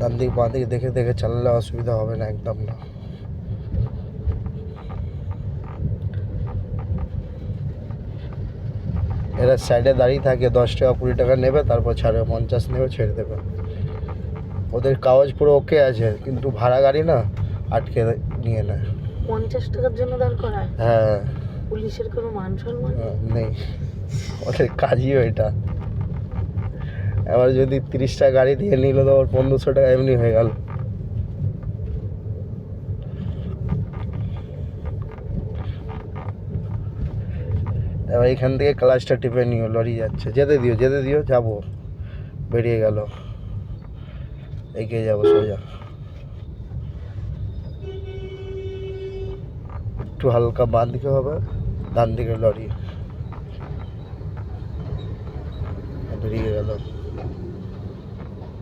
ডান দিক বাঁ দিক দেখে দেখে চালালে অসুবিধা হবে না, একদম না। এরা সাইডে দাঁড়িয়ে থাকে, 10 টাকা 20 টাকা নেবে, তারপর ছাড়বে, 50 নেবে, ছেড়ে দেবে। ওদের কাগজ পুরো ওকে আছে, কিন্তু ভাড়া গাড়ি না, আটকে নিয়ে নেয়। 50 টাকার জন্য দাঁড় করায়? হ্যাঁ, পুলিশের কোনো মান সম্মান নেই, ওদের কাজই এটা। এবার যদি 30 টাকা গাড়ি দিয়ে নিল, তো ওর 1500 টাকা এমনি হয়ে গেল। এবার এখান থেকে ক্লাচটা টিপে নিও, লরি যাচ্ছে, যেতে দিও, যাবো, বেরিয়ে গেল, এগিয়ে যাবো সোজা। একটু হালকা বাঁ দিকে হবে, ডান দিকে লরি, বেরিয়ে গেল।